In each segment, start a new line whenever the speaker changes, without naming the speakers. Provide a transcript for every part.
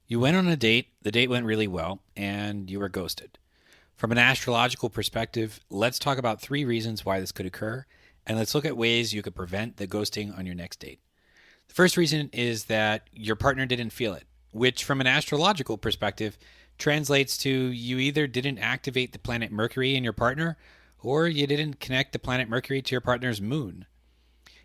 You went on a date, the date went really well, and you were ghosted. From an astrological perspective, let's talk about 3 reasons why this could occur, and let's look at ways you could prevent the ghosting on your next date. The first reason is that your partner didn't feel it, which, from an astrological perspective, translates to you either didn't activate the planet Mercury in your partner, or you didn't connect the planet Mercury to your partner's moon.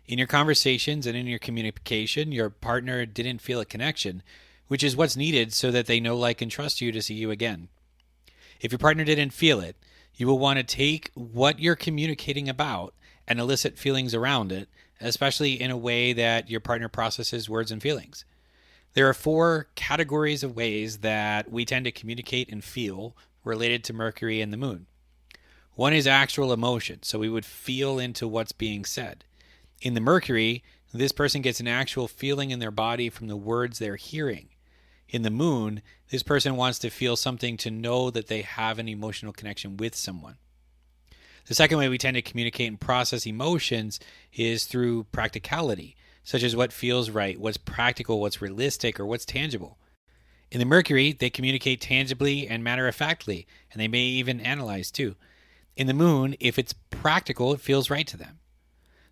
In your conversations and in your communication, your partner didn't feel a connection, which is what's needed so that they know, like, and trust you to see you again. If your partner didn't feel it, you will want to take what you're communicating about and elicit feelings around it, especially in a way that your partner processes words and feelings. There are 4 categories of ways that we tend to communicate and feel related to Mercury and the moon. One is actual emotion, so we would feel into what's being said. In the Mercury, this person gets an actual feeling in their body from the words they're hearing. In the moon, this person wants to feel something to know that they have an emotional connection with someone. The second way we tend to communicate and process emotions is through practicality, such as what feels right, what's practical, what's realistic, or what's tangible. In the Mercury, they communicate tangibly and matter-of-factly, and they may even analyze too. In the moon, if it's practical, it feels right to them.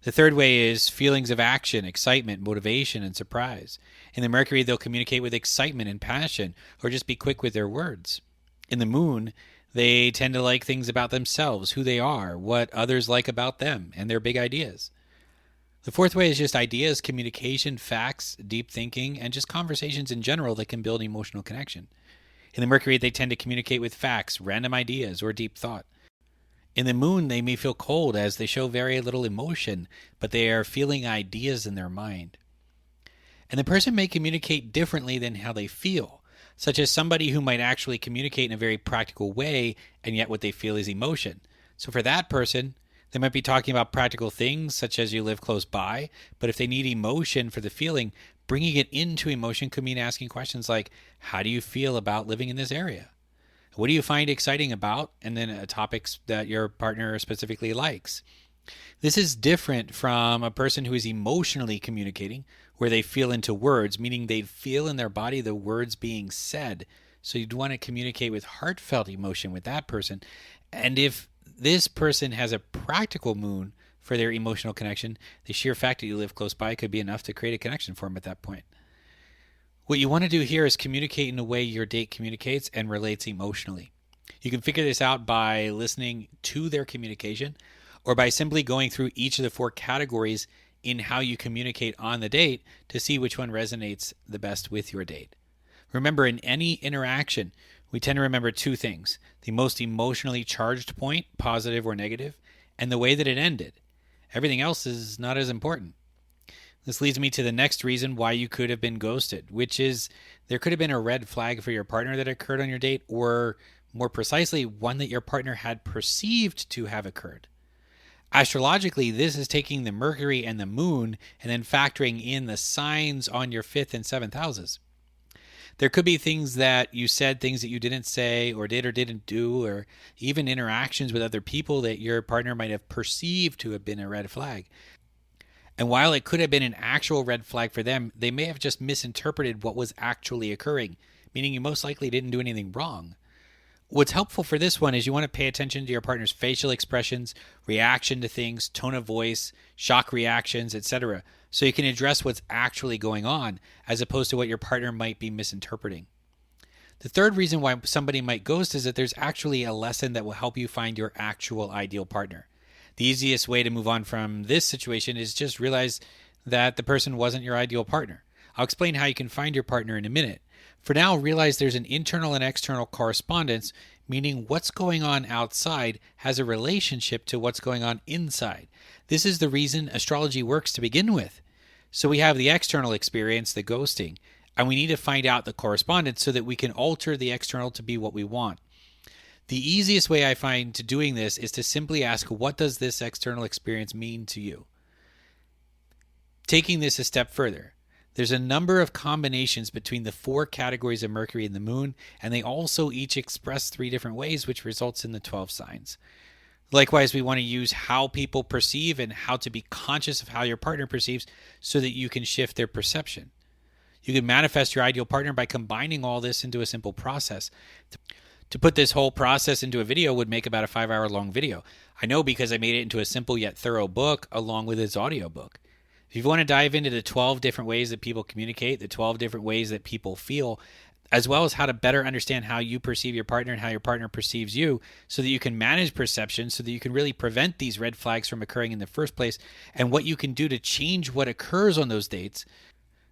The third way is feelings of action, excitement, motivation, and surprise. In the Mercury, they'll communicate with excitement and passion, or just be quick with their words. In the moon, they tend to like things about themselves, who they are, what others like about them, and their big ideas. The fourth way is just ideas, communication, facts, deep thinking, and just conversations in general that can build emotional connection. In the Mercury, they tend to communicate with facts, random ideas, or deep thought. In the moon, they may feel cold as they show very little emotion, but they are feeling ideas in their mind. And the person may communicate differently than how they feel, such as somebody who might actually communicate in a very practical way, and yet what they feel is emotion. So for that person, they might be talking about practical things, such as you live close by, but if they need emotion for the feeling, bringing it into emotion could mean asking questions like, how do you feel about living in this area? What do you find exciting about? And then topics that your partner specifically likes. This is different from a person who is emotionally communicating, where they feel into words, meaning they feel in their body the words being said. So you'd want to communicate with heartfelt emotion with that person. And if this person has a practical moon for their emotional connection, the sheer fact that you live close by could be enough to create a connection for them at that point. What you want to do here is communicate in a way your date communicates and relates emotionally. You can figure this out by listening to their communication or by simply going through each of the 4 categories in how you communicate on the date to see which one resonates the best with your date. Remember, in any interaction, we tend to remember 2 things: the most emotionally charged point, positive or negative, and the way that it ended. Everything else is not as important. This leads me to the next reason why you could have been ghosted, which is there could have been a red flag for your partner that occurred on your date, or more precisely, one that your partner had perceived to have occurred. Astrologically, this is taking the Mercury and the moon and then factoring in the signs on your 5th and 7th houses. There could be things that you said, things that you didn't say or didn't do, or even interactions with other people that your partner might have perceived to have been a red flag. And while it could have been an actual red flag for them, they may have just misinterpreted what was actually occurring, meaning you most likely didn't do anything wrong. What's helpful for this one is you want to pay attention to your partner's facial expressions, reaction to things, tone of voice, shock reactions, etc., so you can address what's actually going on as opposed to what your partner might be misinterpreting. The third reason why somebody might ghost is that there's actually a lesson that will help you find your actual ideal partner. The easiest way to move on from this situation is just realize that the person wasn't your ideal partner. I'll explain how you can find your partner in a minute. For now, realize there's an internal and external correspondence, meaning what's going on outside has a relationship to what's going on inside. This is the reason astrology works to begin with. So we have the external experience, the ghosting, and we need to find out the correspondence so that we can alter the external to be what we want. The easiest way I find to doing this is to simply ask, what does this external experience mean to you? Taking this a step further, there's a number of combinations between the 4 categories of Mercury and the moon, and they also each express 3 different ways, which results in the 12 signs. Likewise, we want to use how people perceive and how to be conscious of how your partner perceives so that you can shift their perception. You can manifest your ideal partner by combining all this into a simple process. To put this whole process into a video would make about a 5-hour long video. I know because I made it into a simple yet thorough book along with its audiobook. If you want to dive into the 12 different ways that people communicate, the 12 different ways that people feel, as well as how to better understand how you perceive your partner and how your partner perceives you so that you can manage perception, so that you can really prevent these red flags from occurring in the first place, and what you can do to change what occurs on those dates,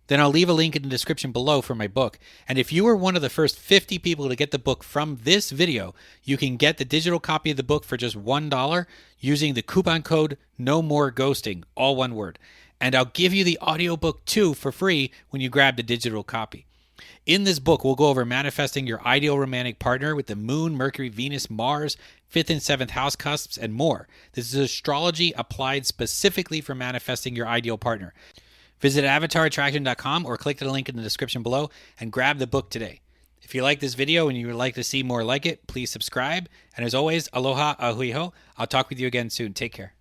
then I'll leave a link in the description below for my book. And if you are one of the first 50 people to get the book from this video, you can get the digital copy of the book for just $1 using the coupon code NOMOREGHOSTING, all one word. And I'll give you the audiobook too for free when you grab the digital copy. In this book, we'll go over manifesting your ideal romantic partner with the Moon, Mercury, Venus, Mars, 5th and 7th house cusps, and more. This is astrology applied specifically for manifesting your ideal partner. Visit avatarattraction.com or click the link in the description below and grab the book today. If you like this video and you would like to see more like it, please subscribe. And as always, aloha, ahui ho. I'll talk with you again soon. Take care.